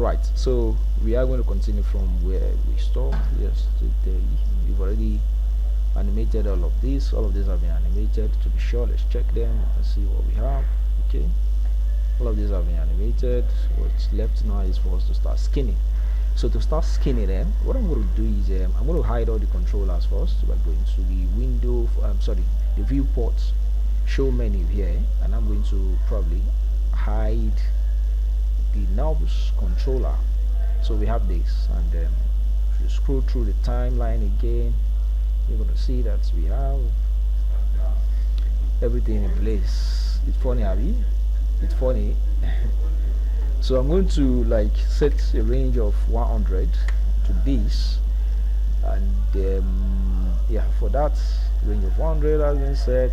Alright, so we are going to continue from where we stopped yesterday. We've already animated all of these. All of these have been animated. To be sure, let's check them and see what we have. Okay, all of these have been animated. What's left now is for us to start skinning. So to start skinning them, what I'm going to do is I'm going to hide all the controllers first by going to the window, the viewport show menu here, and I'm going to probably hide the knobs controller. So we have this, and if you scroll through the timeline again, you're going to see that we have everything in place. It's funny, Abby. It's funny. So I'm going to like set a range of 100 to this, and yeah, for that range of 100 has been set.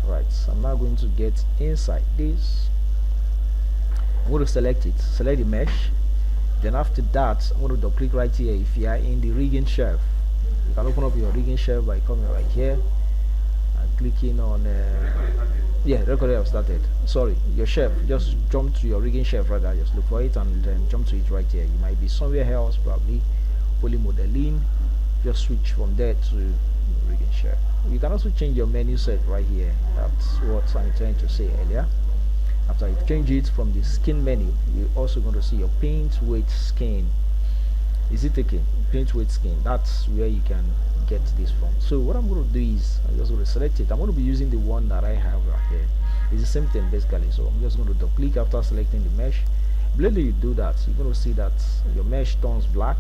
Right, so I'm now going to get inside this. I'm going to select it, select the mesh. Then after that, I'm going to double click right here. If you are in the rigging shelf, you can open up your rigging shelf by coming right here and clicking on yeah, recording have started. Sorry, your shelf. Just jump to your rigging shelf rather. Just look for it and then jump to it right here. You might be somewhere else, probably poly modeling. Just switch from there to rigging shelf. You can also change your menu set right here. That's what I'm trying to say earlier. After you change it from the skin menu, you're also going to see your paint weight skin. Is it taking paint weight skin? That's where you can get this from. So what I'm going to do is I'm just going to select it. I'm going to be using the one that I have right here. It's the same thing basically. So I'm just going to double click after selecting the mesh. Immediately you do that, you're going to see that your mesh turns black,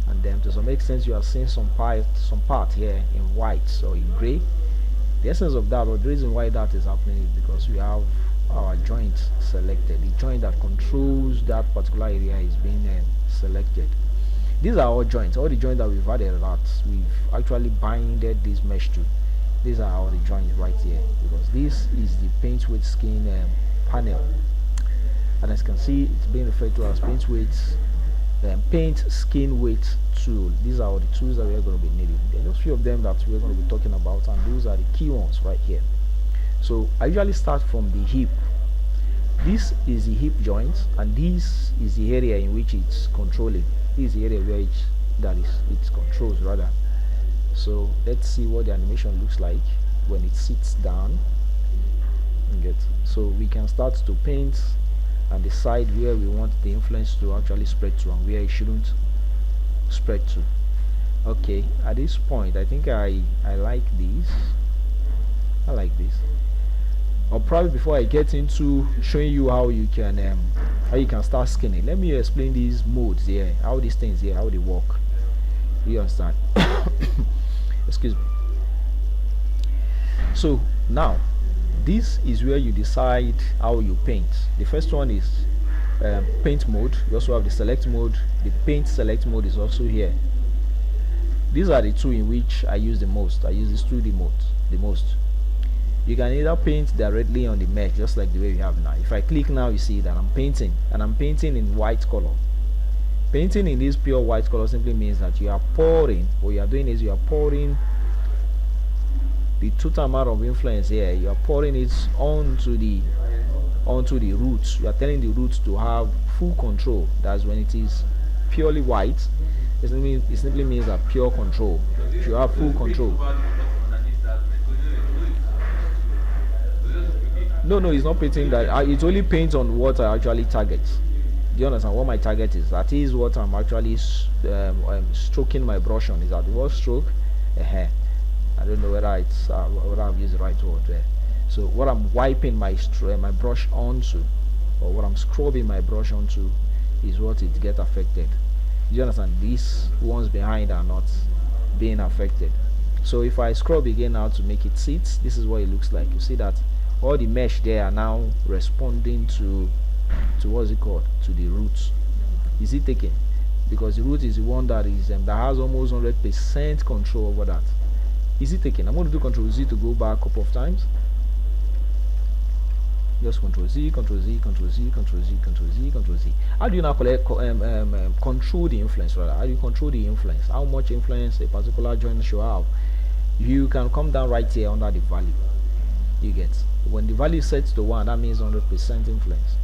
and then to some extent you are seeing some part here in white or in gray. The essence of that, or the reason why that is happening, is because we have our joint selected. The joint that controls that particular area is being selected. These are all joints, all the joints that we've added, that we've actually binded this mesh to. These are all the joints right here, because this is the paint with skin panel, and as you can see, it's being referred to as paint skin weight tool. These are all the tools that we're going to be needing. There are just a few of them that we're going to be talking about, and those are the key ones right here. So I usually start from the hip. This is the hip joint, and this is the area in which it's controlling. This is the area where it controls rather. So let's see what the animation looks like when it sits down. So we can start to paint and decide where we want the influence to actually spread to and where it shouldn't spread to. Okay, at this point I think I like this. I like this. Or probably before I get into showing you how you can start skinning, let me explain these modes here, how these things here, how they work. You understand? Excuse me. So now this is where you decide how you paint. The first one is paint mode. You also have the select mode. The paint select mode is also here. These are the two in which I use the most. I use this 2D mode the most. You can either paint directly on the mesh, just like the way we have now. If I click now, you see that I'm painting, and I'm painting in white color. Painting in this pure white color simply means that you are pouring, what you are doing is you are pouring the total amount of influence here. You are pouring it onto the roots. You are telling the roots to have full control. That's when it is purely white. It simply means that pure control. You have full control. No, it's not painting that. It only paints on what I actually target. Do you understand what my target is? That is what I'm actually stroking my brush on. Is that the word stroke? I don't know whether it's whether I've used the right word there. So what I'm wiping my brush onto, or what I'm scrubbing my brush onto, is what it gets affected. Do you understand? These ones behind are not being affected. So if I scrub again now to make it sit, this is what it looks like. You see that all the mesh there are now responding to what's it called, to the roots. Is it taken? Because the root is the one that is that has almost 100% control over that. Is it taken? I'm going to do Control Z to go back a couple of times. Just Control Z, Control Z, Control Z, Control Z, Control Z, Control Z. How do you now control the influence rather? How do you control the influence? How much influence a particular joint should have? You can come down right here under the value. You get, when the value sets to 1, that means 100% influence.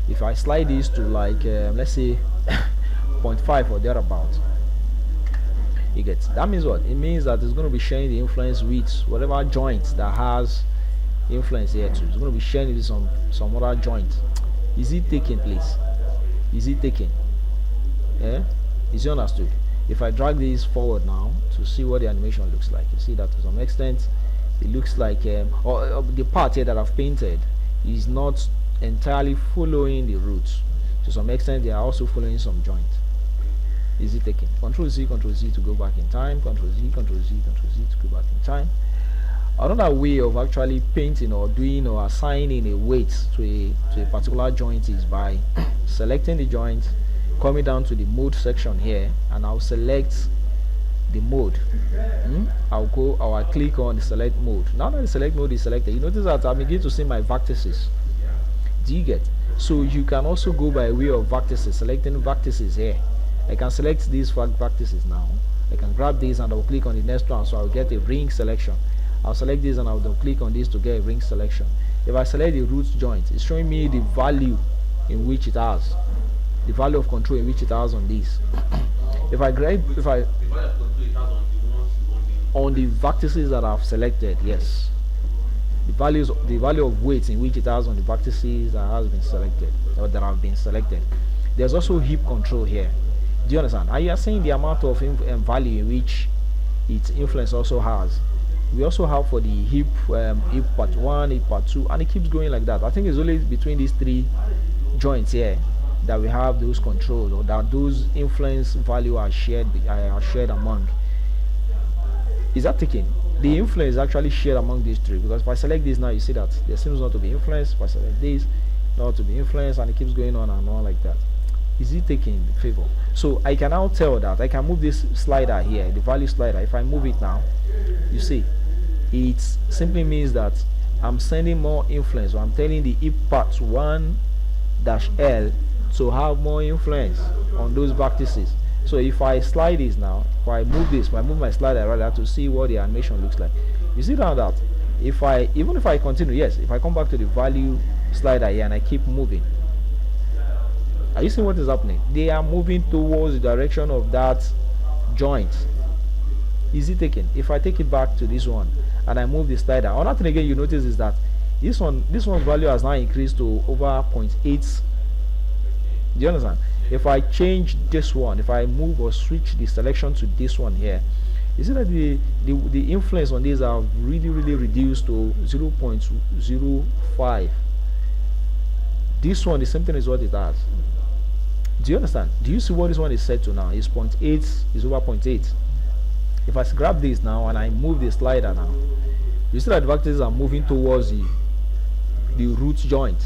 If I slide this to like let's say 0.5 or thereabout, you get, that means what? It means that it's going to be sharing the influence with whatever joint that has influence here too. It's going to be sharing with some other joint. Is it taking place? Is it taking? Yeah? Is it understood? If I drag this forward now to see what the animation looks like, you see that to some extent it looks like or the part here that I've painted is not entirely following the roots. To some extent they are also following some joint. Is it taken? Control Z to go back in time, Control Z to go back in time. Another way of actually painting or doing or assigning a weight to a particular joint is by selecting the joint, coming down to the mode section here, and I'll select the mode. I'll click on the select mode. Now that the select mode is selected, you notice that I begin to see my vertices. Do you get? So you can also go by way of vertices, selecting vertices here. I can select these vertices now. I can grab this and I'll click on the next one, so I'll get a ring selection. I'll select this and I'll click on this to get a ring selection. If I select the root joint, it's showing me the value in which it has, the value of control in which it has on this. If I on the vertices that I've selected, yes, the value of weight in which it has on the vertices that has been selected or that have been selected. There's also hip control here. Do you understand? Are you seeing the amount of value in which its influence also has? We also have for the hip part 1, hip part 2, and it keeps going like that. I think it's only between these three joints here that we have those controls, or that those influence value are shared among. Is that taken? The influence is actually shared among these three, because if I select this now, you see that there seems not to be influence. If I select this, not to be influence, and it keeps going on and on like that. Is it taking favor? So I can now tell that I can move this slider here, the value slider. If I move it now, you see it simply means that I'm sending more influence, or I'm telling the hip part 1-L to have more influence on those vertices. So if I slide this now, if I move my slider rather, to see what the animation looks like. You see now that even if I continue, yes, if I come back to the value slider here and I keep moving, are you seeing what is happening? They are moving towards the direction of that joint. Is it taken? If I take it back to this one and I move the slider, another thing again you notice is that this one's value has now increased to over 0.8. Do you understand? If I change this one, if I move or switch the selection to this one here, you see that the influence on these are really reduced to 0.05. This one, the same thing is what it has. Do you understand? Do you see what this one is set to now? It's 0.8, is over 0.8. If I grab this now and I move the slider now, you see that the vertices are moving towards the root joint.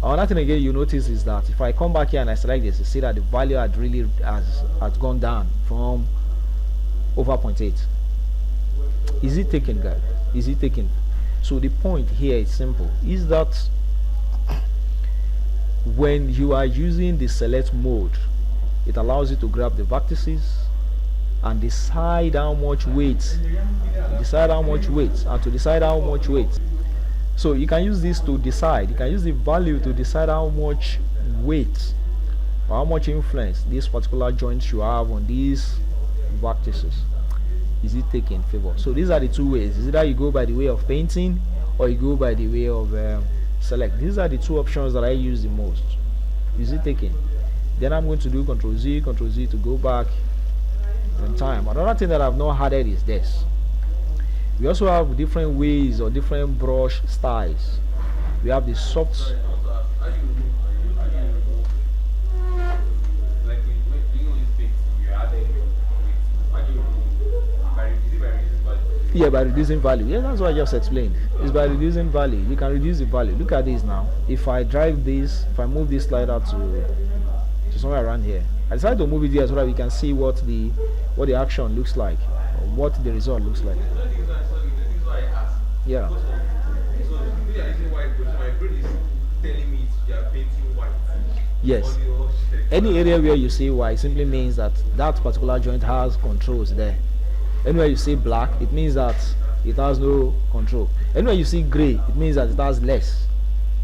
Another thing again you notice is that if I come back here and I select this, you see that the value has gone down from over 0.8. Is it taken, guys? Is it taken? So the point here is simple, is that when you are using the select mode, it allows you to grab the vertices and decide how much weight, and to decide how much weight. So you can use this to decide, you can use the value to decide how much weight or how much influence this particular joint should have on these vertices. Is it taking favor? So these are the two ways. Is either you go by the way of painting or you go by the way of select. These are the two options that I use the most. Is it taking? Then I'm going to do Control Z to go back in time. Another thing that I've not added is this. We also have different ways or different brush styles. We have the soft. Yeah, by reducing value. Yeah, that's what I just explained. It's by reducing value. You can reduce the value. Look at this now. If I drive this, if I move this slider to somewhere around here, I decided to move it here so that we can see what the action looks like, or what the result looks like. Yeah. Yes. Any area where you see white simply means that that particular joint has controls there. Anywhere you see black, it means that it has no control. Anywhere you see gray, it means that it has less.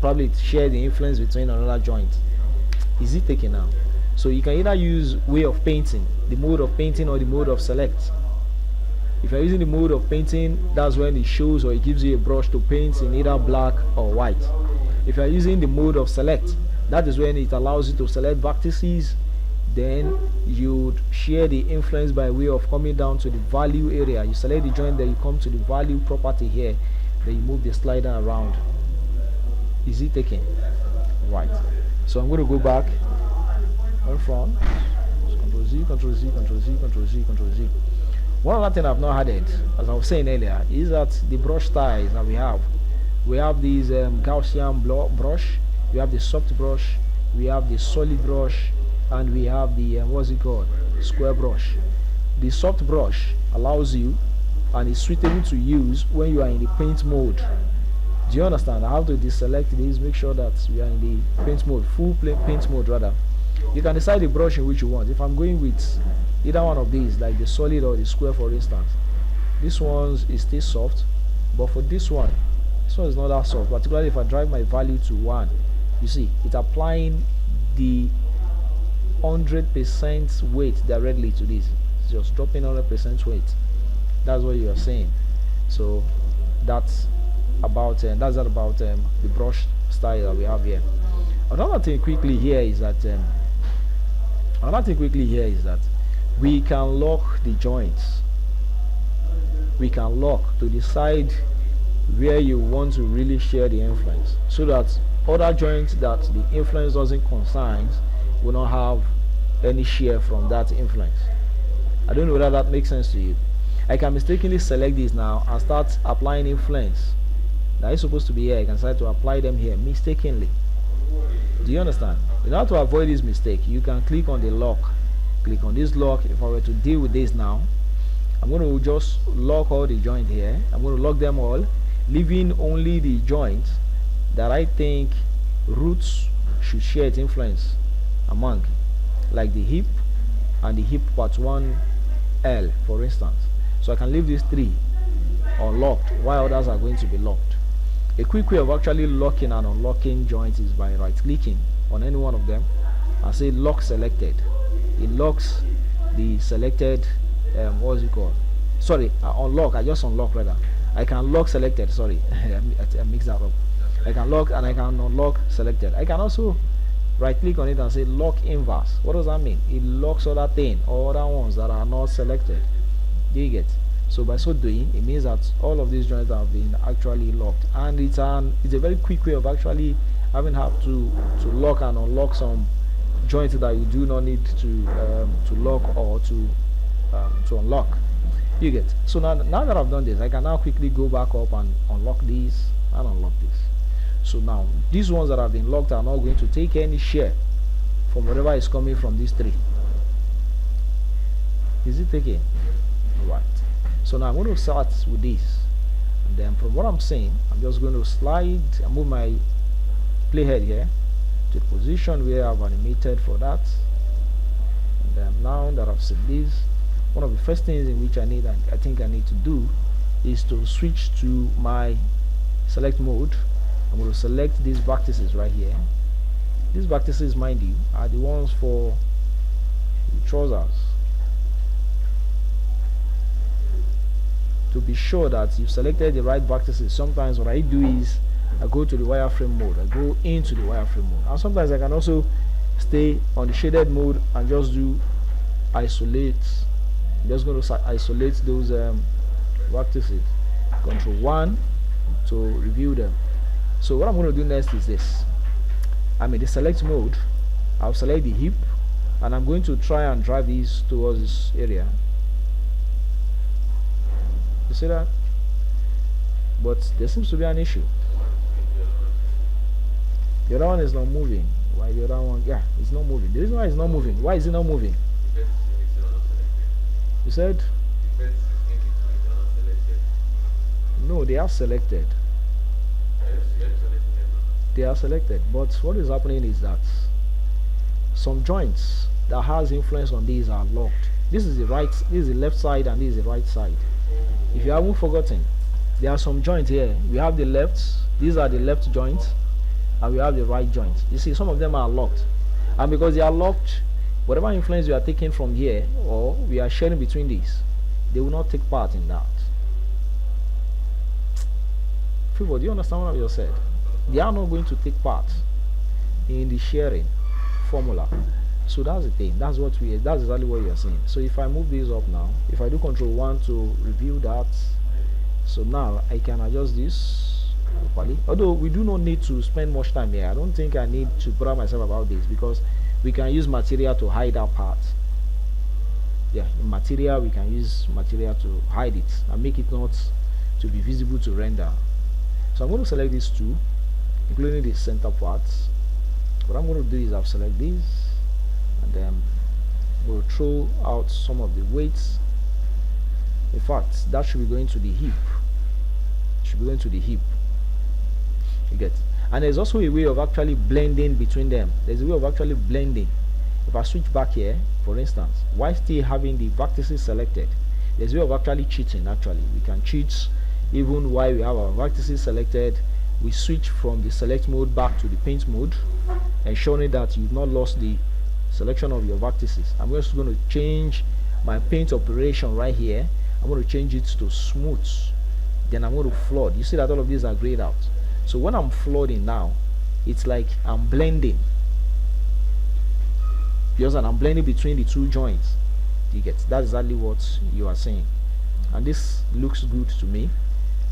probably share the influence between another joint. Is it taken now? So you can either use way of painting, the mode of painting, or the mode of select. If you're using the mode of painting, that's when it shows or it gives you a brush to paint in either black or white. If you're using the mode of select, that is when it allows you to select vertices. Then you share the influence by way of coming down to the value area. You select the joint, then you come to the value property here, then you move the slider around. Is it taken? Right. So I'm going to go back on front. Control Z, Control Z, Control Z, Control Z, Control Z. One other thing I've not added, as I was saying earlier, is that the brush styles that we have these Gaussian brush, we have the soft brush, we have the solid brush, and we have the what's it called, square brush. The soft brush allows you and is suitable to use when you are in the paint mode. Do you understand? I have to deselect this, make sure that we are in the paint mode, full paint mode rather. You can decide the brush in which you want. If I'm going with either one of these, like the solid or the square for instance, this one is still soft, but for this one is not that soft, particularly if I drive my value to 1. You see, it's applying the 100% weight directly to this. It's just dropping 100% weight. That's what you are saying. So that's about the brush style that we have here. Another thing quickly here is that we can lock the joints. We can lock to decide where you want to really share the influence, so that other joints that the influence doesn't concern will not have any share from that influence. I don't know whether that makes sense to you. I can mistakenly select this now and start applying influence that is supposed to be here. I can start to apply them here mistakenly. Do you understand? In order to avoid this mistake, you can click on the lock. Click on this lock. If I were to deal with this now, I'm going to just lock all the joints here. I'm going to lock them all, leaving only the joints that I think roots should share its influence among, like the hip and the hip part 1L for instance. So I can leave these 3 unlocked while others are going to be locked. A quick way of actually locking and unlocking joints is by right clicking on any one of them and say lock selected. It locks the selected what's it called, sorry, unlock. I just unlock rather. I can lock selected, sorry. I mixed that up. I can lock and I can unlock selected. I can also right click on it and say lock inverse. What does that mean? It locks other thing or other ones that are not selected. Do you get? So by so doing, it means that all of these joints have been actually locked, and it's a very quick way of actually having to lock and unlock some joints that you do not need to lock or to unlock. You get? So now that I've done this, I can now quickly go back up and unlock these and unlock this. So now these ones that have been locked are not going to take any share from whatever is coming from these 3. Is it taking? Right. So now I'm going to start with this, and then from what I'm saying, I'm just going to slide and move my playhead here to the position where I've animated for that. And then now that I've set this, one of the first things in which I think I need to do is to switch to my select mode. I'm going to select these vertices right here. These vertices, mind you, are the ones for the trousers. To be sure that you've selected the right vertices, sometimes what I do is I go to the wireframe mode. I go into the wireframe mode, and sometimes I can also stay on the shaded mode and just do isolate. I'm just going to isolate those vertices. Control 1 to review them. So what I'm going to do next is this. I'm in the select mode. I'll select the hip, and I'm going to try and drive these towards this area. You see that? But there seems to be an issue. The other one is not moving. Why the other one? Yeah, it's not moving. The reason why it's not moving. Why is it not moving? You said? No, they are selected. They are selected. But what is happening is that some joints that has influence on these are locked. This is the right, this is the left side, and this is the right side. If you haven't forgotten, there are some joints here. We have the lefts. These are the left joints, and we have the right joint. You see, some of them are locked, and because they are locked, whatever influence we are taking from here or we are sharing between these, they will not take part in that. People, do you understand what I just said? They are not going to take part in the sharing formula. So that's the thing. That's exactly what you are saying. So if I move this up now, if I do control 1 to review that, so now I can adjust this properly. Although we do not need to spend much time here. I don't think I need to bother myself about this, because we can use material to hide that part. Yeah, in material we can use material to hide it and make it not to be visible to render. So I'm going to select these two, including the center parts. What I'm going to do is I'll select these, and then we'll throw out some of the weights. In fact, that should be going to the hip. Should be going to the hip. You get? And there's also a way of actually blending between them. There's a way of actually blending. If I switch back here, for instance, while still having the vertices selected, there's a way of actually cheating. Actually, we can cheat even while we have our vertices selected. We switch from the select mode back to the paint mode, ensuring that you've not lost the selection of your vertices. I'm just going to change my paint operation right here. I'm going to change it to smooth. Then I'm going to flood. You see that all of these are grayed out. So when I'm flooding now, it's like I'm blending. Because I'm blending between the two joints. You get? That's exactly what you are saying. And this looks good to me,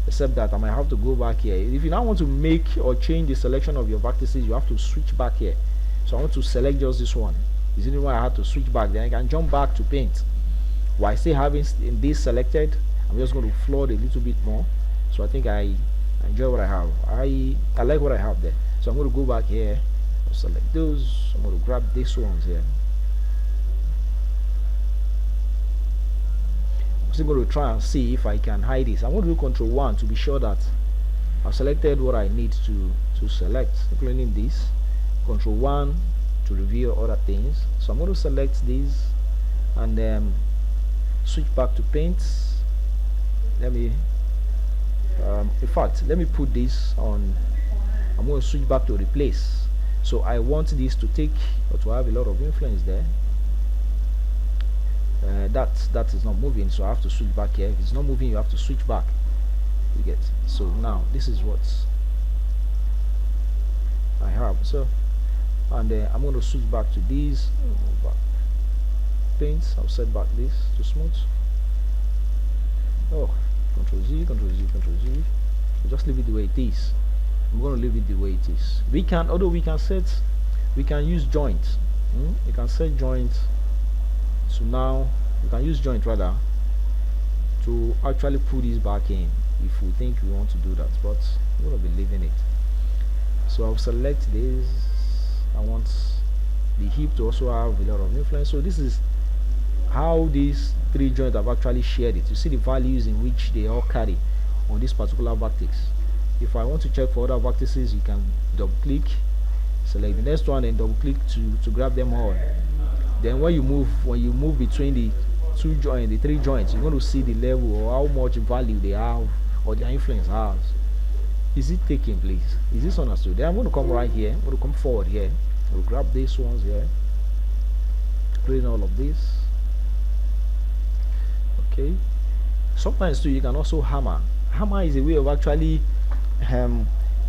except that I might have to go back here. If you now want to make or change the selection of your vertices, you have to switch back here. So I want to select just this one. Is it why I had to switch back? Then I can jump back to paint. While still having this selected, I'm just going to flood a little bit more. So I think I enjoy what I have. I like what I have there. So I'm going to go back here, I'll select those. I'm going to grab these ones here. I'm still going to try and see if I can hide this. I'm going to do Control 1 to be sure that I've selected what I need to select, including this. Control 1 to reveal other things. So I'm going to select these and then switch back to paint. Let me in fact, let me put this on. I'm going to switch back to replace. So I want this to take or to have a lot of influence there. That is not moving, so I have to switch back here. If it's not moving, you have to switch back. You get? So now this is what I have. So and I'm going to switch back to these. Paint. I'll set back this to smooth. Oh, Control Z, Control Z, Control Z. So just leave it the way it is. I'm going to leave it the way it is. We can, although we can use joint. You can set joint. So now we can use joint rather to actually put this back in if we think we want to do that, but we're going to be leaving it. So I'll select this. I want the hip to also have a lot of influence. So this is how these three joints have actually shared it. You see the values in which they all carry on this particular vertex. If I want to check for other vertices, you can double click, select the next one, and double click to grab them all. Then when you move between the two joints, the three joints, you're going to see the level or how much value they have or their influence has. Is it taking place? Is this understood? Then I'm going to come right here. I'm going to come forward here. We'll grab these ones here. Clean all of this. Okay. Sometimes too, you can also hammer. Hammer is a way of actually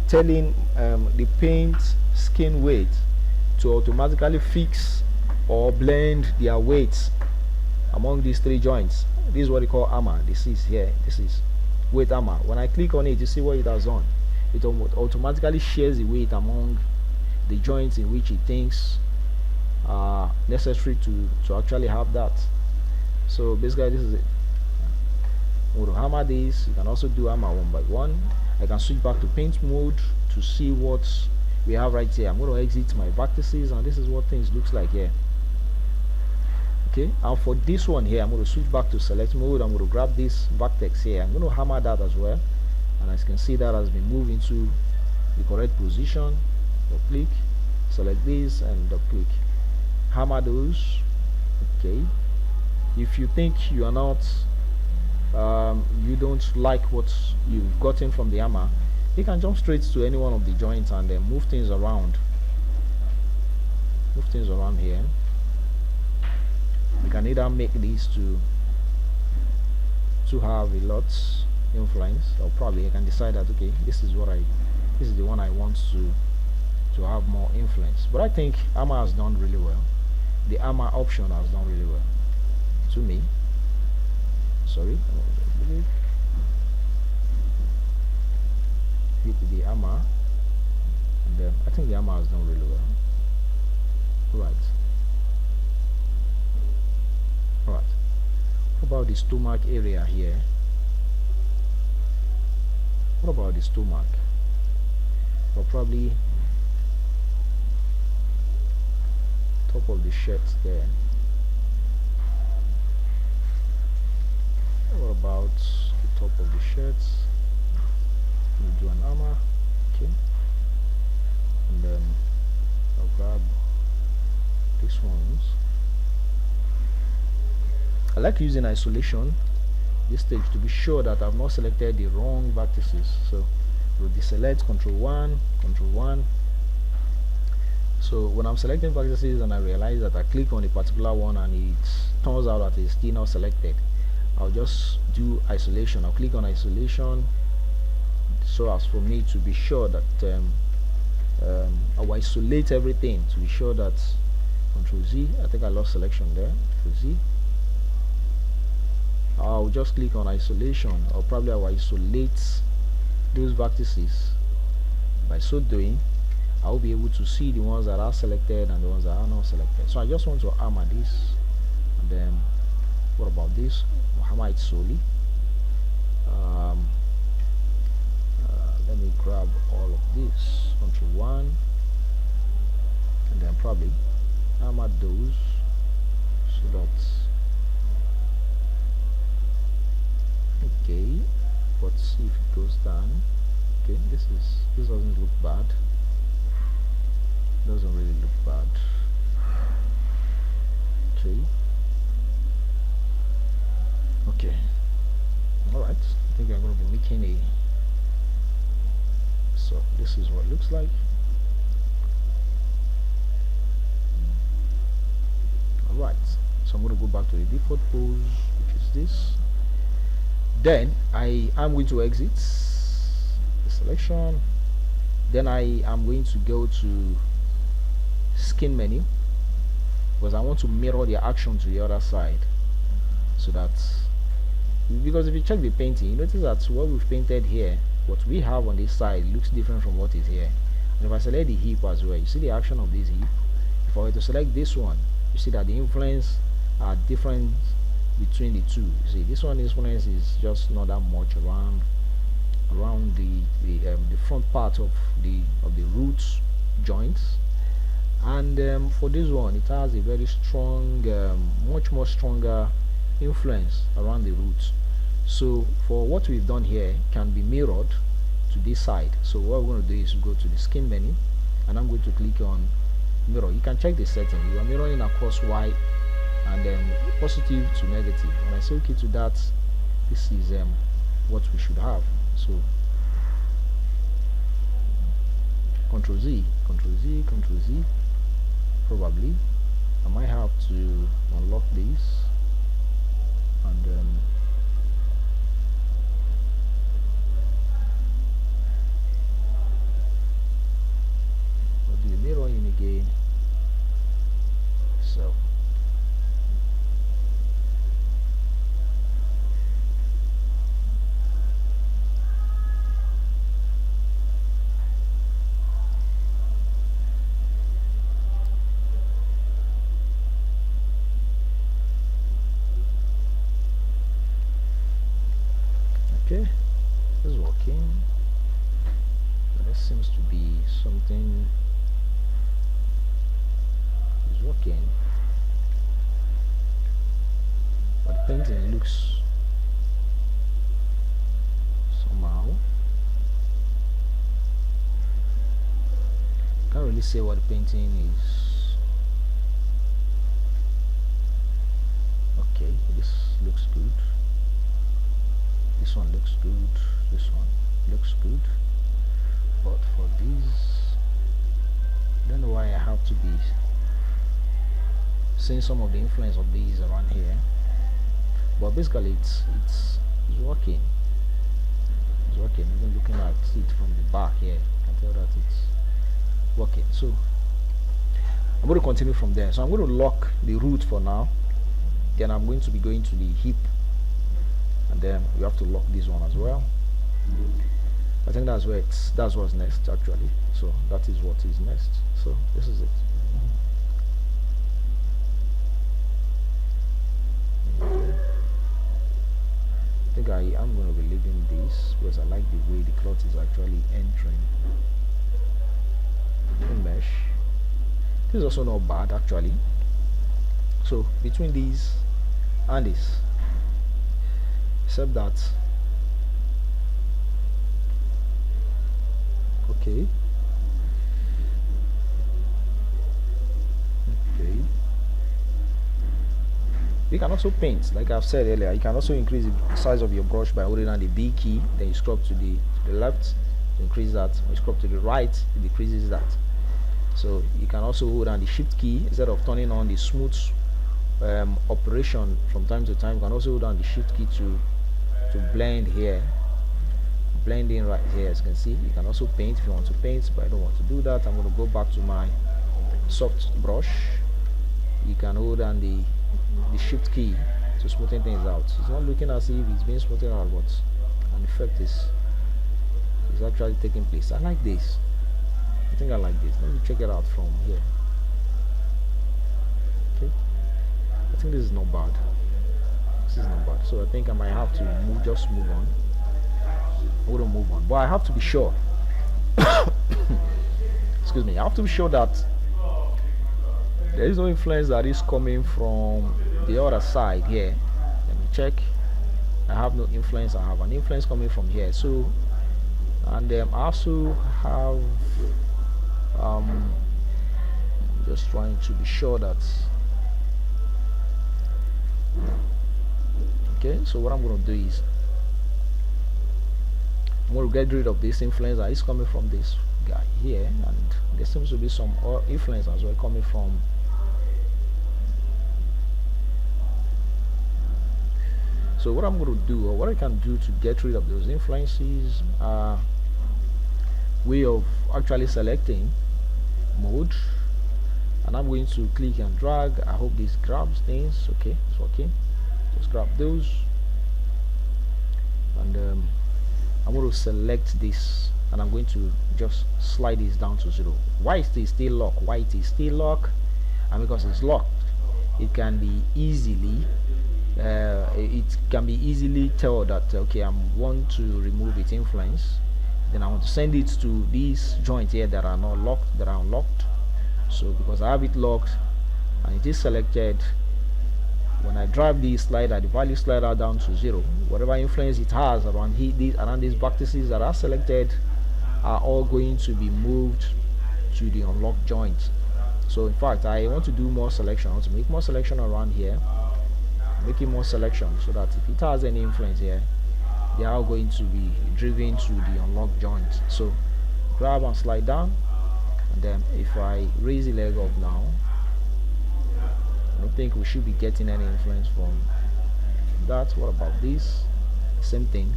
telling the paint skin weight to automatically fix or blend their weights among these three joints. This is what they call hammer. This is here. This is weight hammer. When I click on it, you see what it has done. It automatically shares the weight among the joints in which it thinks are necessary to actually have that. So basically, this is it. We'll hammer this. You can also do hammer one by one. I can switch back to paint mode to see what we have right here. I'm going to exit my vertices, and this is what things looks like here. Okay, and for this one here, I'm going to switch back to select mode. I'm going to grab this vertex here. I'm going to hammer that as well, and as you can see, that has been moved into the correct position. Double click, select this, and double click, hammer those. Okay, if you think you are not you don't like what you've gotten from the hammer, You can jump straight to any one of the joints and then move things around. Move things around here. You can either make these to have a lot influence, or probably I can decide that okay, this is the one I want to have more influence. But I think armor has done really well. The armor option has done really well to me. Sorry, hit the armor, and then I think the armor has done really well. Right. What about the stomach area here? What about the stomach? Or probably top of the shirt there. What about the top of the shirts? We'll do an armor, okay, and then I'll grab these ones. I like using isolation this stage to be sure that I've not selected the wrong vertices. So we'll deselect, control 1. So when I'm selecting vertices and I realize that I click on a particular one and it turns out that it's still not selected, I'll just do isolation. I'll click on isolation so as for me to be sure that I'll isolate everything to be sure that control Z, I think I lost selection there, control Z. I'll just click on isolation, or probably I'll isolate those vertices. By so doing, I'll be able to see the ones that are selected and the ones that are not selected. So I just want to hammer this, and then what about this? I'll hammer it solely. Let me grab all of this, control 1, and then probably hammer those so that okay, let's see if it goes down. Okay, this doesn't look bad. Doesn't really look bad. Okay. Alright, I think I'm going to be making a, so this is what it looks like. Alright, so I'm going to go back to the default pose, which is this. Then I am going to exit the selection. Then I am going to go to skin menu, because I want to mirror the action to the other side, so that, because if you check the painting, you notice that what we've painted here, what we have on this side looks different from what is here. And if I select the hip as well, you see the action of this hip. If I were to select this one, you see that the influence are different between the two. You see, this one influence is just not that much around the front part of the root joints, and for this one, it has a very strong, much more stronger influence around the roots. So for what we've done here can be mirrored to this side. So what we're going to do is go to the skin menu, and I'm going to click on mirror. You can check the setting. You are mirroring across Y and then positive to negative. When I say okay to that, this is what we should have. So Control Z, Control Z, Control Z. Probably I might have to unlock this, and then I'll do the mirroring again. So okay, this is working. This seems to be something is working, but the painting looks somehow. Can't really say what the painting is. Okay, this looks good. This one looks good. This one looks good. but for this, I don't know why I have to be seeing some of the influence of these around here, but basically it's working. It's working. Even looking at it from the back here, you can tell that it's working. So I'm going to continue from there. So I'm going to lock the root for now, then I'm going to be going to the heap, and then we have to lock this one as well. I think that's what's next actually. So that is what is next. So this is it. Okay. I think I am going to be leaving this because I like the way the cloth is actually entering the mesh. This is also not bad actually. So between these and this, except that okay. You can also paint, like I've said earlier. You can also increase the size of your brush by holding down the B key, then you scrub to the left to increase that, or you scrub to the right, it decreases that. So you can also hold down the shift key instead of turning on the smooth operation from time to time. You can also hold down the shift key to blend here, blend in right here. As you can see, you can also paint if you want to paint, but I don't want to do that. I'm going to go back to my soft brush. You can hold down the shift key to smoothen things out. It's not looking as if it's being smoothed out, but an effect is actually taking place. I like this. I think I like this. Let me check it out from here. Okay, I think this is not bad. This is not bad. So I think I might have to just move on. I wouldn't move on, but I have to be sure. Excuse me. I have to be sure that there is no influence that is coming from the other side here. Let me check. I have no influence. I have an influence coming from here. So, and I also have just trying to be sure that. Okay. So what I'm going to do is I'm going to get rid of this influence that is coming from this guy here, and there seems to be some influence as well coming from. So what I'm going to do, or what I can do to get rid of those influences, way of actually selecting mode, and I'm going to click and drag. I hope this grabs things. Okay, it's working. Just grab those, and I'm going to select this, and I'm going to just slide this down to 0. Why it is still locked? Why it is still locked? And because it's locked, it can be easily tell that okay, I want to remove its influence, then I want to send it to these joints here that are not locked, that are unlocked. So because I have it locked and it is selected, when I drive the slider, the value slider down to 0, whatever influence it has around these vertices that are selected are all going to be moved to the unlocked joint. So in fact, I want to do more selection. I want to make more selection around here, making more selection, so that if it has any influence here, they are going to be driven to the unlocked joint. So grab and slide down, and then if I raise the leg up now, I don't think we should be getting any influence from that. What about this? Same thing.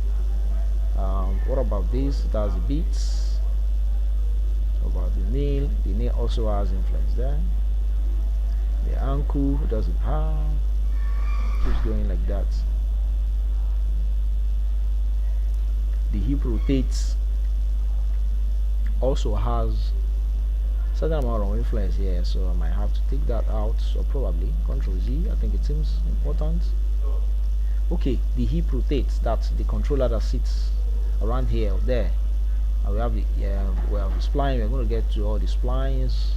What about this? It has the beats. About the knee also has influence there. The ankle doesn't have. Keeps going like that. The hip rotates also has certain amount of influence here, so I might have to take that out. So probably Control Z. I think it seems important. Okay, the hip rotates. That's the controller that sits around here or there. And we have the we have the spline. We're going to get to all the splines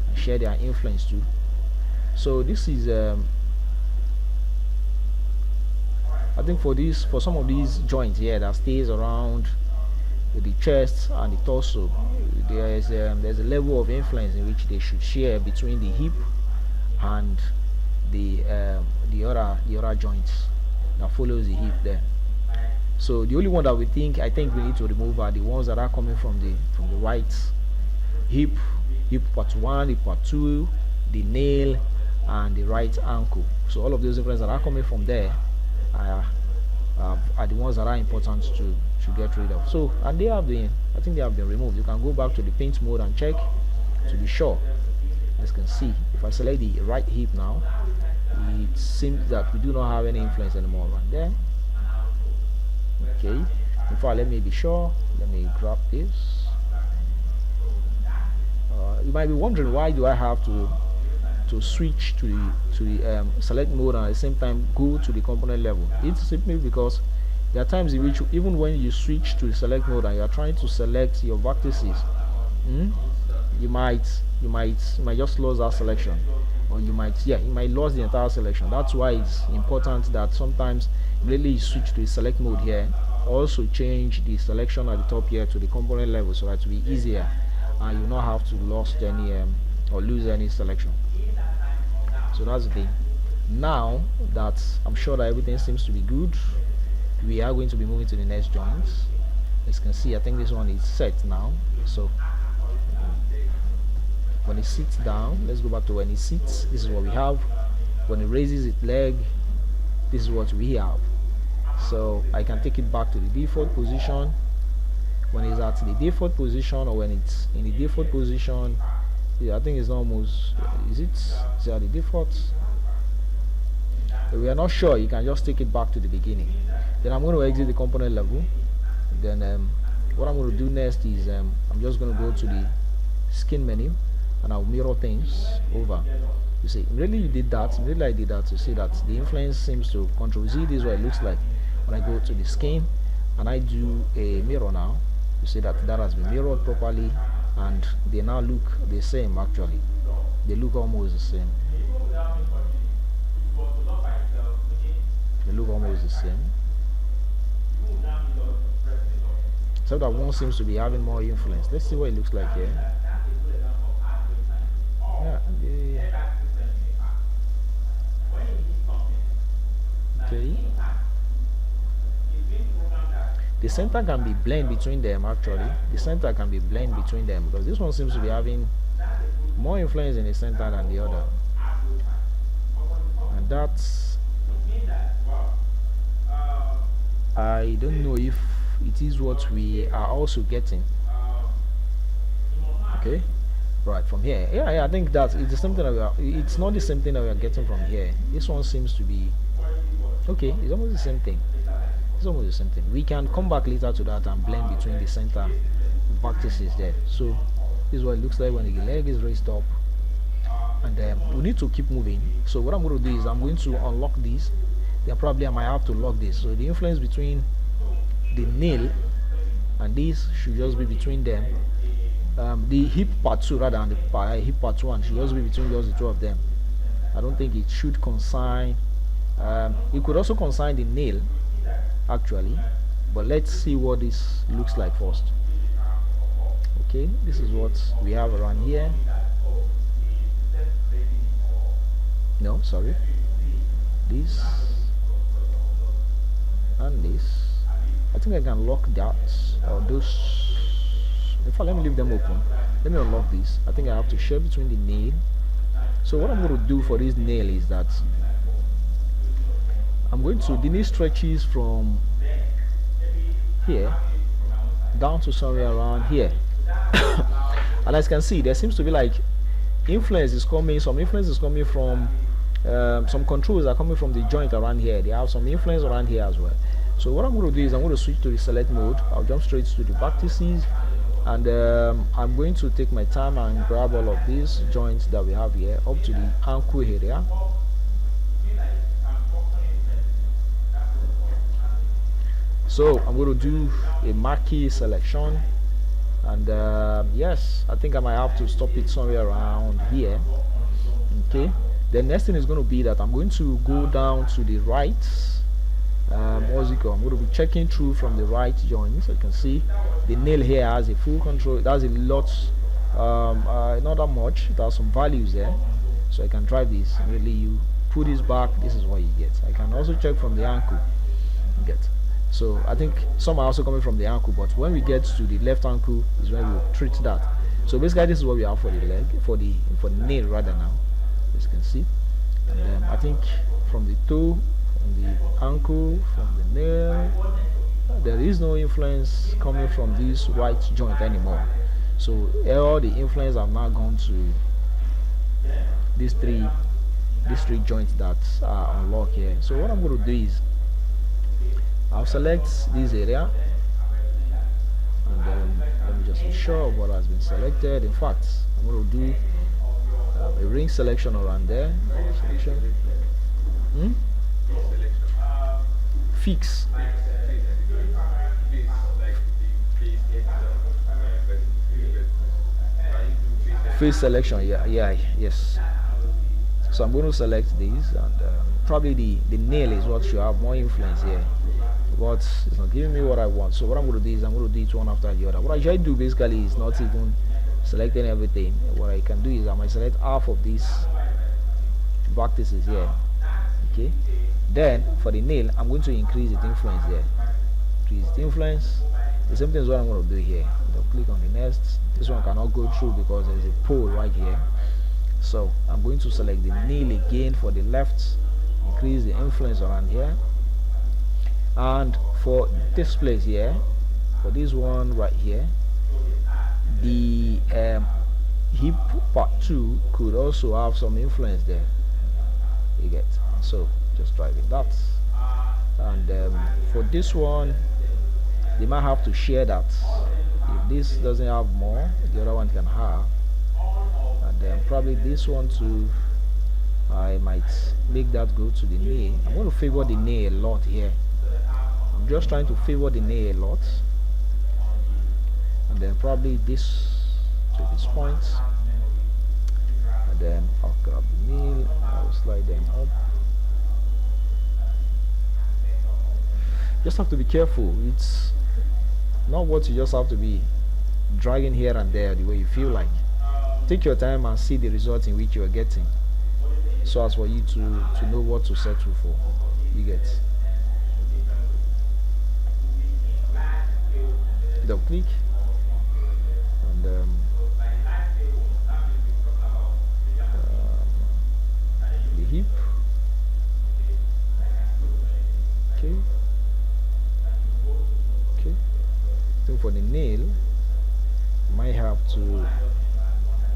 and share their influence too. So this is I think for some of these joints here that stays around the chest and the torso, there's a level of influence in which they should share between the hip and the other joints that follows the hip there. So the only one that I think we need to remove are the ones that are coming from the right hip, hip part 1, hip part 2, the nail, and the right ankle. So all of those influences that are coming from there are the ones that are important to get rid of. So, and I think they have been removed. You can go back to the paint mode and check to be sure. As you can see, if I select the right hip now, it seems that we do not have any influence anymore right there. Okay, in fact, let me be sure. Let me grab this. You might be wondering, why do I have to switch to the select mode and at the same time go to the component level? It's simply because there are times in which even when you switch to the select mode and you are trying to select your vertices, you might just lose that selection, or you might lose the entire selection. That's why it's important that sometimes really you switch to the select mode here, also change the selection at the top here to the component level, so that it will be easier and you will not have to lose any or lose any selection. So that's the thing. Now that I'm sure that everything seems to be good, we are going to be moving to the next joint. As you can see, I think this one is set now. So when it sits down, let's go back to when it sits. This is what we have. When it raises its leg, this is what we have. So I can take it back to the default position. When it's at the default position, or when it's in the default position, yeah, I think it's almost, is it at the default? If we are not sure, you can just take it back to the beginning. Then I'm going to exit the component level. Then what I'm going to do next is I'm just going to go to the skin menu, and I'll mirror things over. You see, really you did that, really I did that. You see that the influence seems to control Z. This is what it looks like when I go to the skin and I do a mirror now. You see that has been mirrored properly, and they now look the same. Actually, they look almost the same. They look almost the same, except that one seems to be having more influence. Let's see what it looks like here. Okay. The center can be blend between them. Actually, the center can be blend between them, because this one seems to be having more influence in the center than the other, and that's, I don't know if it is what we are also getting. Okay, right from here, yeah, I think that it's the same thing that we are, it's not the same thing that we are getting from here. This one seems to be okay. It's almost the same thing. It's almost the same thing. We can come back later to that and blend between the center vertices there. So this is what it looks like when the leg is raised up, and we need to keep moving. So what I'm going to do is I'm going to unlock this. Then probably I might have to lock this. So the influence between the nail and this should just be between them. The hip part 2 rather than the hip part 1 should just be between just the two of them. I don't think it should consign. It could also consign the nail actually, but let's see what this looks like first. Okay, this is what we have around here. No, sorry, this and this. I think I can lock that or those. In fact, let me leave them open. Let me unlock this. I think I have to share between the nail. So what I'm going to do for this nail is that I'm going to, the nail stretches from here down to somewhere around here. And as you can see, there seems to be like influence is coming, some influence is coming from some controls are coming from the joint around here. They have some influence around here as well. So what I'm going to do is I'm going to switch to the select mode. I'll jump straight to the vertices, and I'm going to take my time and grab all of these joints that we have here up to the ankle area. So I'm going to do a marquee selection, and yes, I think I might have to stop it somewhere around here. Okay, the next thing is going to be that I'm going to go down to the right. What's it called? I'm going to be checking through from the right joint. So you can see the nail here has a full control. It has a lot, not that much. It has some values there, so I can drive this. Really, you put this back, this is what you get. I can also check from the ankle. You get. So I think some are also coming from the ankle, but when we get to the left ankle is when we treat that. So basically this is what we have for the leg, for the nail rather now, as you can see. And then I think from the toe, from the ankle, from the nail, there is no influence coming from this right joint anymore. So all the influence have now gone to these three joints that are unlocked here. So what I'm going to do is I'll select this area, and then let me just be sure of what has been selected. In fact, I'm going to do a ring selection around there. Selection. Fix. Face selection. Yes. So I'm going to select these, and probably the nail is what should have more influence here, but it's not giving me what I want. So what I'm going to do is I'm going to do it one after the other. What I try to do basically is not even selecting everything. What I can do is I might select half of these vertices here. Okay. Then for the nail, I'm going to increase its influence there. Increase its influence. The same thing is what I'm going to do here. Click on the next. This one cannot go through because there is a pole right here. So I'm going to select the nail again for the left, increase the influence around here, and for this place here, for this one right here, the hip part 2 could also have some influence there. You get, so just driving that, and for this one they might have to share that. If this doesn't have more, the other one can have. And then probably this one too, I might make that go to the knee. I'm going to favor the knee a lot here. I'm just trying to favor the knee a lot. And then probably this to this point. And then I'll grab the knee, I'll slide them up. Just have to be careful. It's not what you just have to be dragging here and there the way you feel like. Take your time and see the result in which you are getting, so as for you to know what to settle for. You get. Double click, and the hip. Okay. Okay. So for the nail, you might have to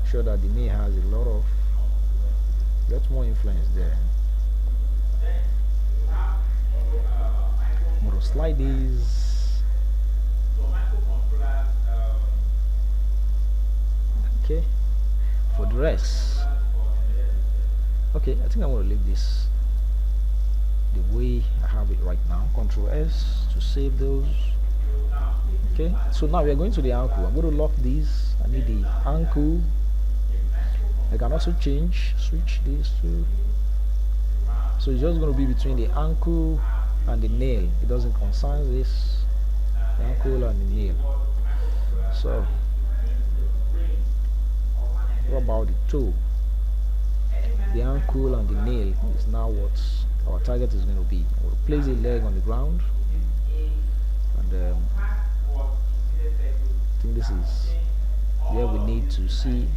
sure that the nail has a lot more influence there. I'm going to slide these. Okay. For the rest, okay, I think I'm going to leave this the way I have it right now. Control S to save those. Okay, so now we are going to the ankle. I'm going to lock these. I need the ankle. I can also switch these two. So it's just going to be between the ankle and the nail. It doesn't concern this, the ankle and the nail. So what about the toe? The ankle and the nail is now what our target is going to be. We'll place the leg on the ground, and I think this is where we need to see.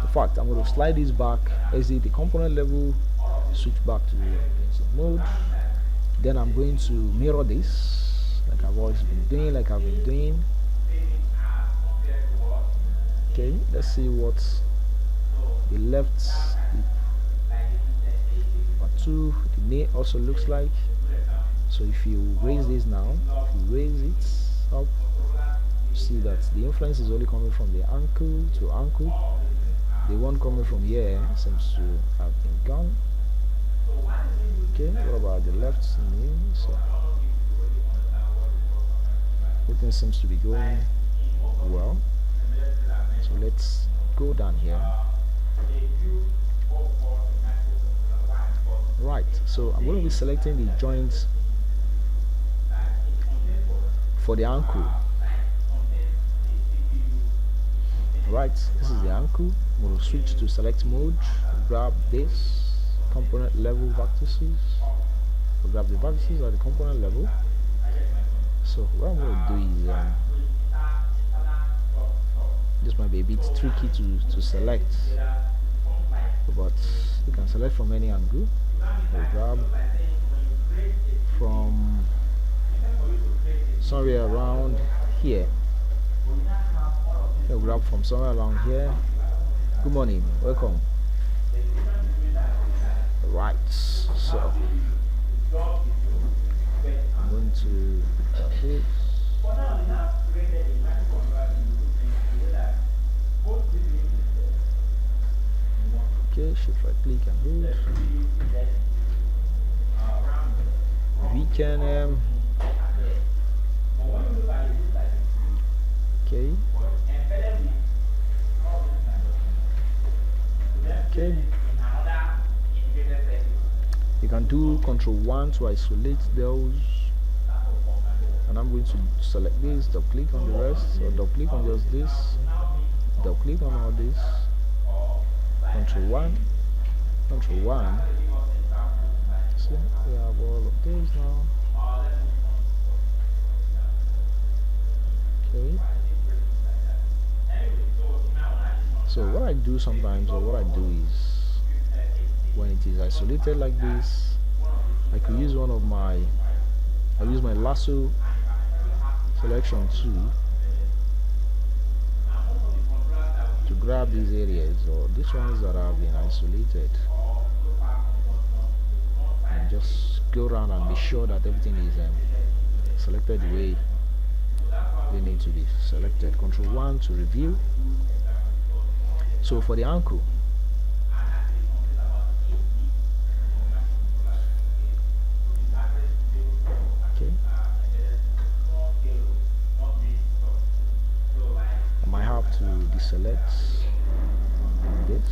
In fact, I'm going to slide this back, exit the component level, switch back to the mode. Then I'm going to mirror this like I've always been doing, Okay, let's see what the left part 2, the knee also looks like. So if you raise this now, if you raise it up, you see that the influence is only coming from the ankle to ankle. The one coming from here seems to have been gone. Okay, what about the left knee? So everything seems to be going well. So let's go down here. Right, so I'm going to be selecting the joints for the ankle. Right, this is the ankle. I'm going to switch to select mode, grab this component level vertices, we'll grab the vertices at the component level. So what I'm going to do is this might be a bit tricky to select, but you can select from any angle. We'll grab from somewhere around here. We'll grab from somewhere around here. Good morning, welcome. Right, so I'm going to grab this. Okay, shift right click and hold. We can okay. Okay. You can do Control 1 to isolate those, and I'm going to select this, double click on the rest, or double click on just this, double click on all this, Control 1, Control 1. See, we have all of this now. Okay. So what I do sometimes, or what I do is, when it is isolated like this, I could use one of my, I use my lasso selection tool to grab these areas, or these ones that have been isolated, and just go around and be sure that everything is selected the way they need to be selected. Control 1 to review. So for the ankle, okay, I might have to deselect this,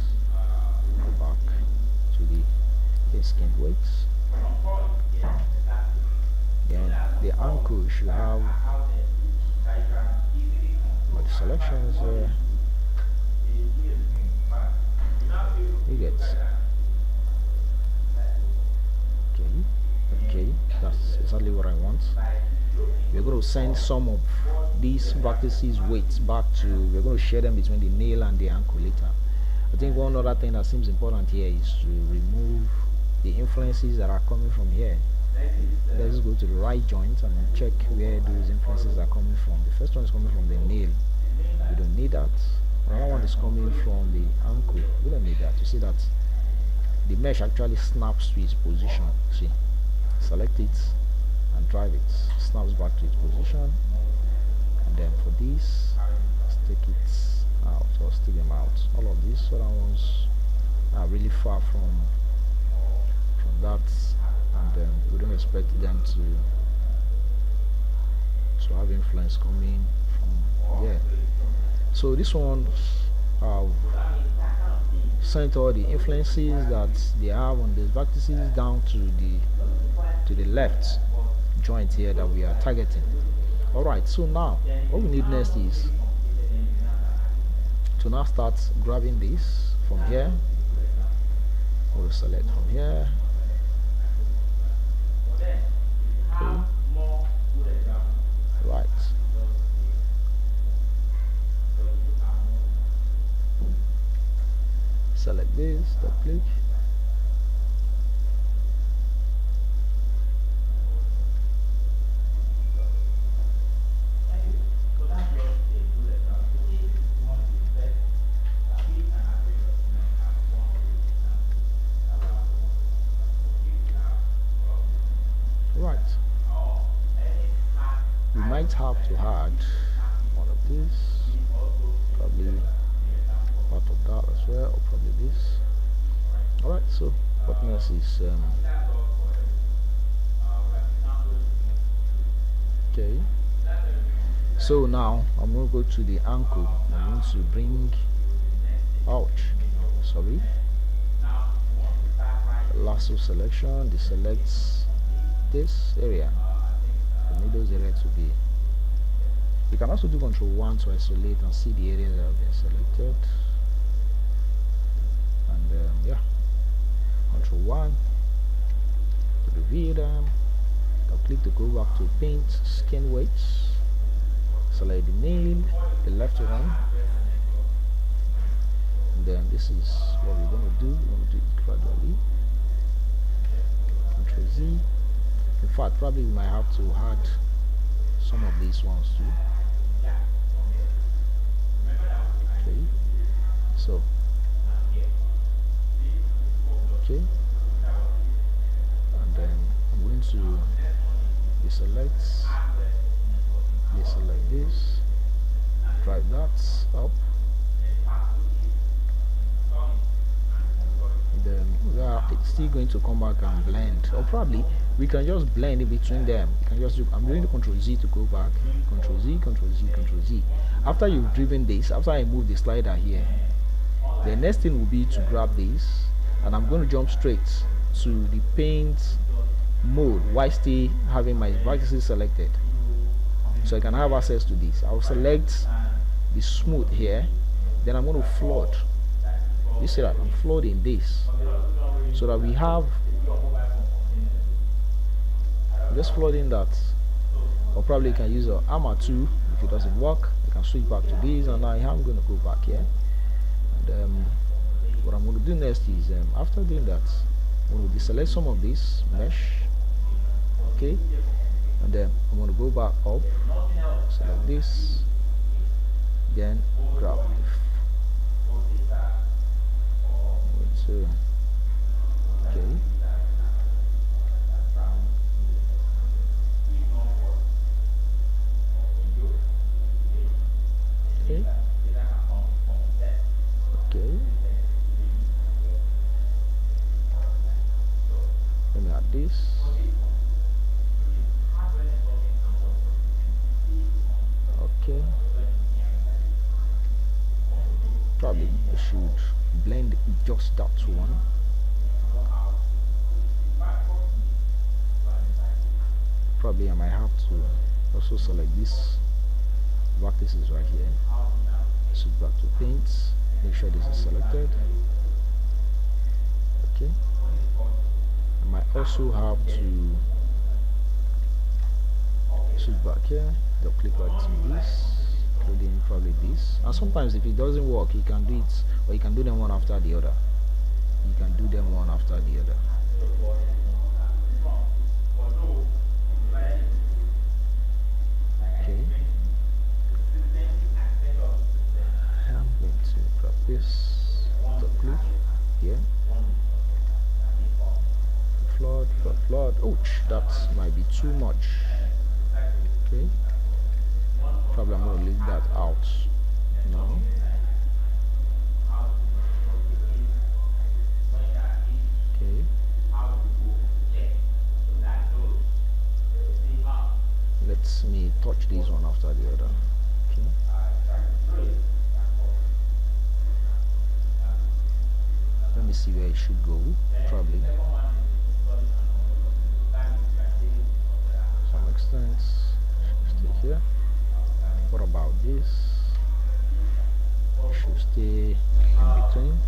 go back to the skin weights. Then the ankle should have the selections there. You get okay, that's exactly what I want. We're going to send some of these vertices weights back to, we're going to share them between the nail and the ankle later. I think one other thing that seems important here is to remove the influences that are coming from here. Let's go to the right joint and check where those influences are coming from. The first one is coming from the nail. We don't need that. Another one is coming from the ankle. We don't need that. You see that the mesh actually snaps to its position. See, select it and drive it. Snaps back to its position. And then for this, stick it out or stick them out. All of these other ones are really far from that, and we don't expect them to have influence coming from there. So this one sent all the influences that they have on these vertices down to the left joint here that we are targeting. Alright, so now what we need next is to now start grabbing this from here. We'll select from here. Okay. Right. Select this, double click. Right. We might have to add one of this, probably part of that as well, or probably this. Alright, so what next is okay. So now I'm going to go to the ankle. I'm going to bring sorry, lasso selection, deselects this area. I need those areas to be. You can also do Control 1 to isolate and see the areas that have been selected. And yeah, Control 1 to review. view them. I'll click to go back to paint, skin weights, select the nail, the left one, and then this is what we're going to do. We're going to do it gradually. Ctrl Z. In fact, probably we might have to add some of these ones too. Okay, so okay, and then I'm going to deselect this, drag that up, then we are still going to come back and blend, or probably we can just blend in between them. You can just do, I'm doing the Ctrl Z to go back, Ctrl Z, Ctrl Z, Ctrl Z. After you've driven this, after I move the slider here, the next thing will be to grab this, and I'm going to jump straight to the paint mode while still having my vertices selected, so I can have access to this. I'll select the smooth here, then I'm going to flood. You see that I'm flooding this so that we have, just flooding that. Or probably you can use a hammer too. If it doesn't work, you can switch back to this, and I am going to go back here. And what I'm going to do next is, after doing that, I'm going to deselect some of this mesh, okay, and then I'm going to go back up, select this, then grab so okay, okay, okay. Let me add this. Okay. Probably I should blend just that one. Probably I might have to also select this vertices right here. Switch back to paint. Make sure this is selected. Okay. I might also have to switch back here. Double click right to this, including probably this. And sometimes if it doesn't work, you can do it, or you can do them one after the other. You can do them one after the other. Okay. I'm going to grab this, double click here. Flood. Ouch, that might be too much. Okay. Probably I'm going to leave that out now. Okay. Let me touch this one after the other. Okay. Let me see where it should go. Probably. Some extent. Stay here. What about this? Should stay in between.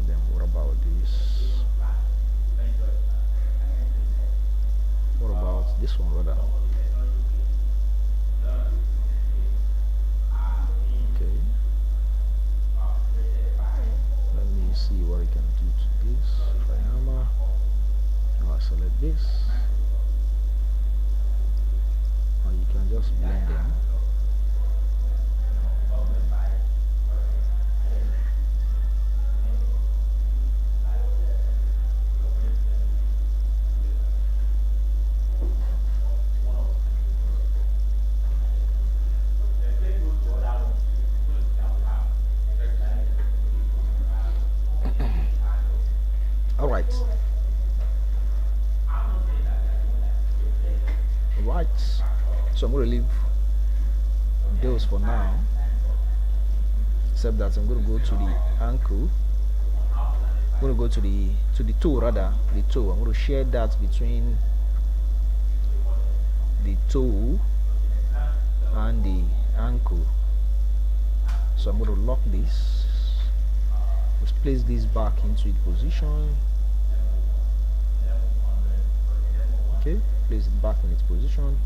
Then what about this? What about this one rather? Okay. Let me see what I can do to this. Trihammer. Now I select this. Or you can just blend them. Alright, so I'm going to leave those for now, except that I'm going to go to the ankle. I'm going to go to the toe rather, the toe. I'm going to share that between the toe and the ankle. So I'm going to lock this. Let's place this back into its position. Okay, place it back in its position,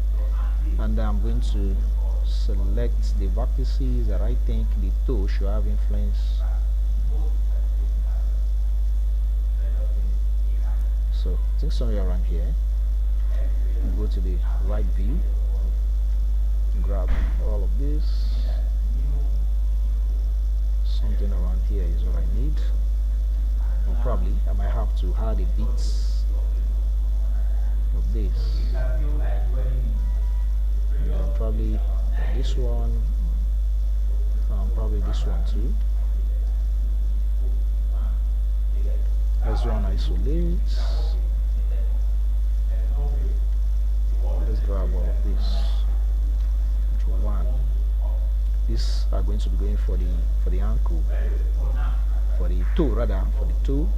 and I'm going to select the vertices that I think the toe should have influence. So I think somewhere around here, go to the right view, grab all of this. Something around here is what I need. Or probably I might have to add a bit of this, and then probably this one, probably this one too. Let's run isolate. Let's grab all of this. Control 1. These are going to be going for the ankle, for the toe rather, for the toe.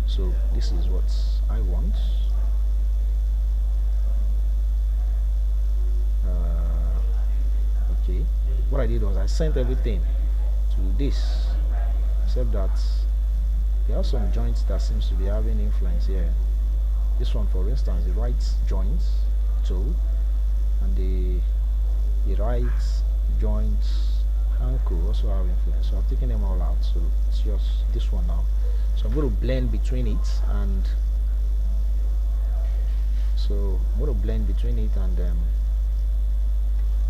So this is what I want. Okay, what I did was I sent everything to this, except that there are some joints that seems to be having influence here. This one, for instance, the right joint toe and the right joint ankle also have influence. So I've taken them all out. So it's just this one now. So I'm going to blend between it and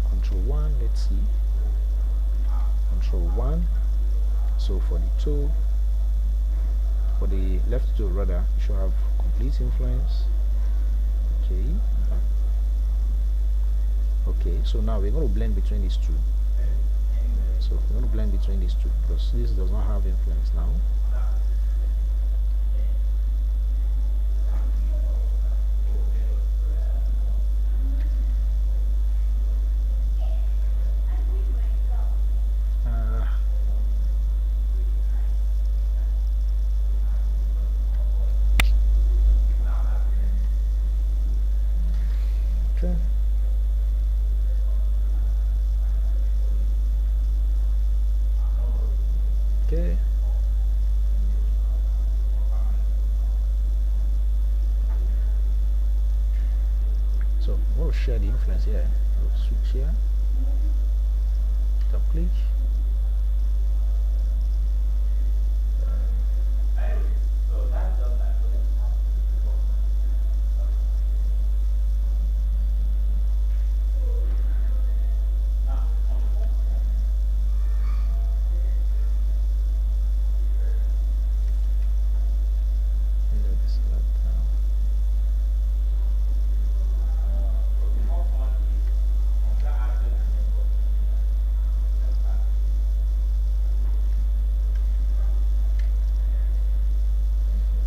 Control 1. Let's see. Control 1. So for the toe, for the left toe rather, it should have complete influence. Okay, so now we're going to blend between these two. So we're going to blend between these two because this does not have influence now. Okay. So we'll share the influence here. We'll switch here. Double click.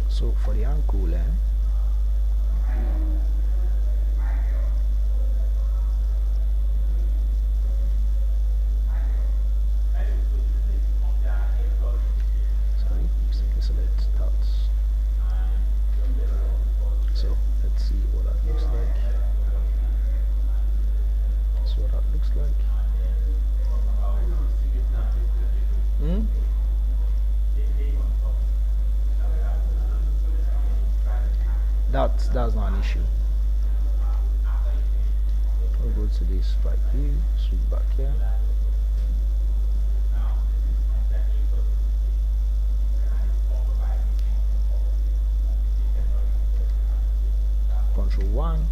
So for the ankle, sorry, simply select that. So let's see what that looks like. That's what that looks like. That's not an issue. We'll go to this right view, switch back here. Control 1.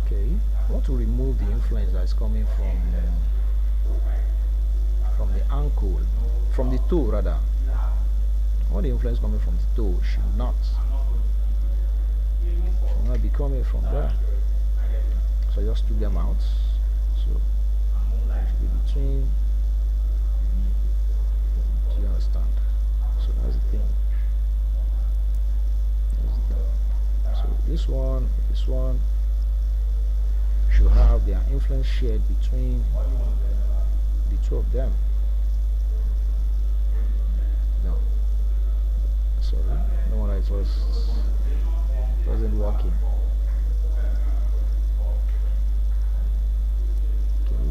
Okay, I want to remove the influence that's coming from the ankle, from the toe rather. All the influence coming from the toe should not be coming from there. So I just took them out. So it should be between. Do you understand? So that's the thing. So this one should have their influence shared between the two of them. No, sorry, no wonder it wasn't working. Okay.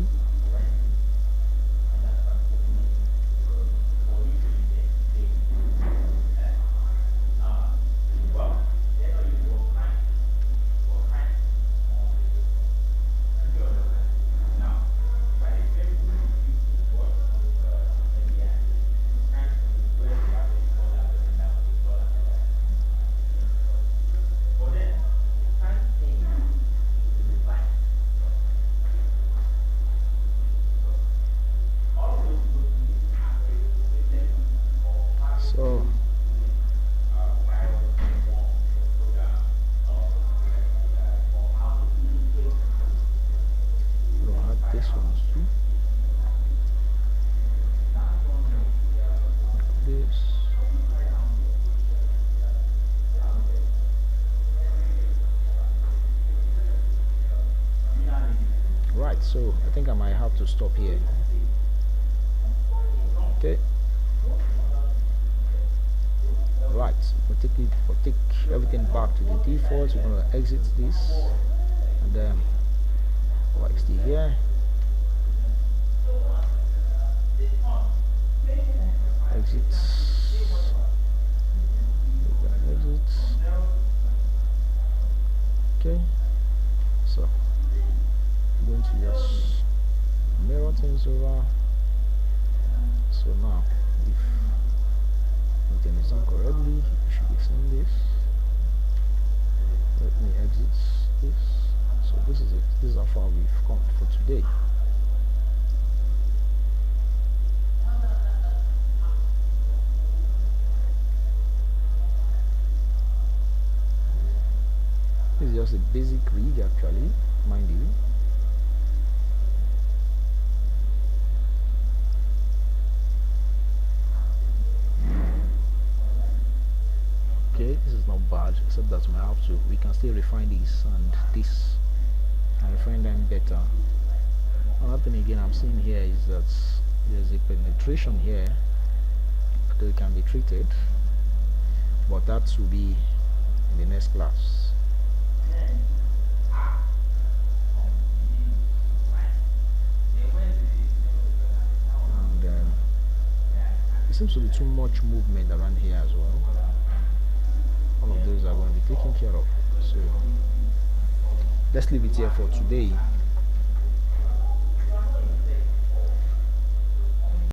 Right, so I think I might have to stop here. Okay. Right, we'll take everything back to the default. We're gonna exit this and then stay here. Exit. Exit. Okay. So I'm going to just mirror things over. So now if everything is done correctly, you should be seeing this. Let me exit this. So this is it. This is how far we've come for today. This is just a basic rig actually, mind you. Okay, this is not bad, except that we can still refine this and refine them better. Another thing again I'm seeing here is that there's a penetration here that can be treated, but that will be in the next class. And there seems to be too much movement around here as well. All of those are going to be taken care of. So let's leave it here for today.